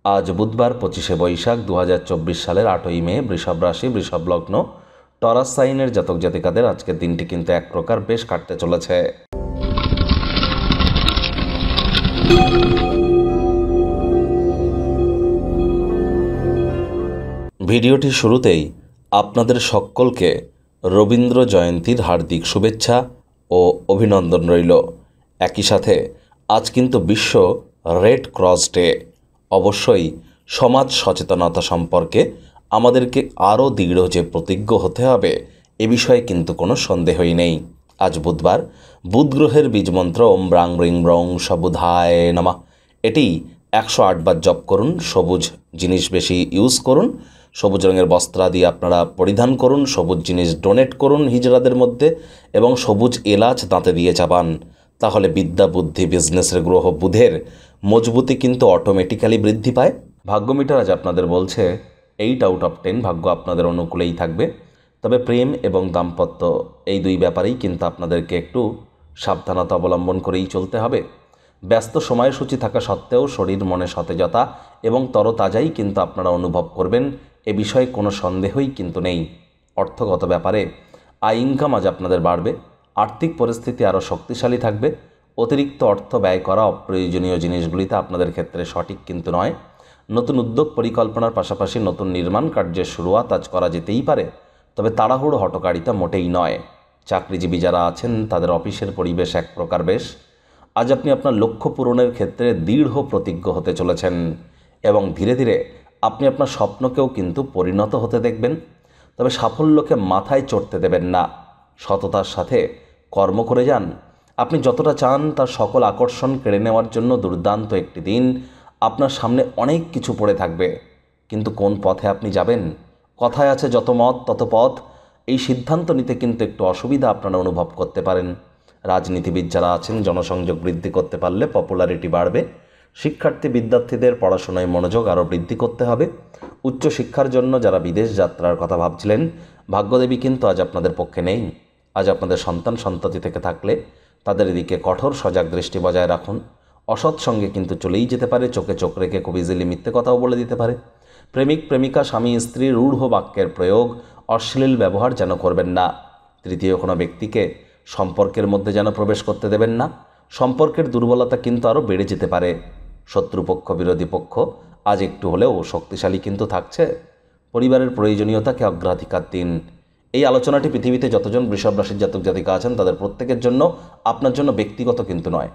আজ বুধবার 25শে বৈশাখ 2024 সালের 8ই মে বৃষভ রাশি বৃষভ লগ্ন টরাস সাইনের জাতক জাতিকাদের আজকের দিনটি কিন্তু এক প্রকার বেশ কাটতে চলেছে। ভিডিওটি শুরুতেই আপনাদের সকলকে রবীন্দ্র জয়ন্তীর হার্দিক শুভেচ্ছা ও অভিনন্দন রইল। একই সাথে আজ কিন্তু বিশ্ব রেড ক্রস ডে। অবশ্যই সমাজ সচেতনতা সম্পর্কে আমাদেরকে আরও দৃঢ় যে প্রতিজ্ঞ হতে হবে এ বিষয়ে কিন্তু কোনো সন্দেহই নেই। আজ বুধবার, বুধ গ্রহের বীজমন্ত্র ওম ব্রাং রিং ব্রং সবুধায় নমঃ এটি 108 বার জপ করুন। সবুজ জিনিস বেশি ইউজ করুন, সবুজ রঙের বস্ত্রাদি আপনারা পরিধান করুন, সবুজ জিনিস ডোনেট করুন হিজড়াদের মধ্যে এবং সবুজ এলাচ দাঁতে দিয়ে চাবান। তাহলে বিদ্যা বুদ্ধি বিজনেসের গ্রহ বুধের মজবুতি কিন্তু অটোমেটিক্যালি বৃদ্ধি পায়। ভাগ্য মিটার আজ আপনাদের বলছে 8 আউট অফ 10 ভাগ্য আপনাদের অনুকূলেই থাকবে। তবে প্রেম এবং দাম্পত্য এই দুই ব্যাপারেই কিন্তু আপনাদেরকে একটু সাবধানতা অবলম্বন করেই চলতে হবে। ব্যস্ত সময়সূচি থাকা সত্ত্বেও শরীর মনে সতেজতা এবং তরতাজাই কিন্তু আপনারা অনুভব করবেন, এ বিষয়ে কোনো সন্দেহই কিন্তু নেই। অর্থগত ব্যাপারে আয় ইনকাম আজ আপনাদের বাড়বে, আর্থিক পরিস্থিতি আরও শক্তিশালী থাকবে। অতিরিক্ত অর্থ ব্যয় করা অপ্রয়োজনীয় জিনিসগুলিতে আপনাদের ক্ষেত্রে সঠিক কিন্তু নয়। নতুন উদ্যোগ পরিকল্পনার পাশাপাশি নতুন নির্মাণ কার্যের শুরুয়াত আজ করা যেতেই পারে, তবে তাড়াহুড়ো হঠকারিতা মোটেই নয়। চাকরিজীবী যারা আছেন তাদের অফিসের পরিবেশ এক প্রকার বেশ। আজ আপনি আপনার লক্ষ্য পূরণের ক্ষেত্রে দৃঢ় প্রতিজ্ঞ হতে চলেছেন এবং ধীরে ধীরে আপনি আপনার স্বপ্নকেও কিন্তু পরিণত হতে দেখবেন। তবে সাফল্যকে মাথায় চড়তে দেবেন না, সততার সাথে কর্ম করে যান। আপনি যতটা চান তার সকল আকর্ষণ কেড়ে নেওয়ার জন্য দুর্দান্ত একটি দিন। আপনার সামনে অনেক কিছু পড়ে থাকবে, কিন্তু কোন পথে আপনি যাবেন? কথায় আছে যত মত তত পথ। এই সিদ্ধান্ত নিতে কিন্তু একটু অসুবিধা আপনারা অনুভব করতে পারেন। রাজনীতিবিদ যারা আছেন জনসংযোগ বৃদ্ধি করতে পারলে পপুলারিটি বাড়বে। শিক্ষার্থী বিদ্যার্থীদের পড়াশোনায় মনোযোগ আরও বৃদ্ধি করতে হবে। উচ্চশিক্ষার জন্য যারা বিদেশ যাত্রার কথা ভাবছিলেন, ভাগ্যদেবী কিন্তু আজ আপনাদের পক্ষে নেই। আজ আপনাদের সন্তান সন্ততি থেকে থাকলে তাদের এদিকে কঠোর সজাগ দৃষ্টি বজায় রাখুন। অসৎ সঙ্গে কিন্তু চলেই যেতে পারে, চোখে চোখ রেখে খুব ইজিলি মিথ্যে কথাও বলে দিতে পারে। প্রেমিক প্রেমিকা স্বামী স্ত্রী রূঢ় বাক্যের প্রয়োগ, অশ্লীল ব্যবহার যেন করবেন না। তৃতীয় কোনো ব্যক্তিকে সম্পর্কের মধ্যে যেন প্রবেশ করতে দেবেন না। সম্পর্কের দুর্বলতা কিন্তু আরও বেড়ে যেতে পারে। শত্রুপক্ষ বিরোধী পক্ষ আজ একটু হলেও শক্তিশালী কিন্তু থাকছে। পরিবারের প্রয়োজনীয়তাকে অগ্রাধিকার দিন। এই আলোচনাটি পৃথিবীতে যতজন বৃষভ রাশির জাতক জাতিকা আছেন তাদের প্রত্যেকের জন্য, আপনার জন্য ব্যক্তিগত কিন্তু নয়।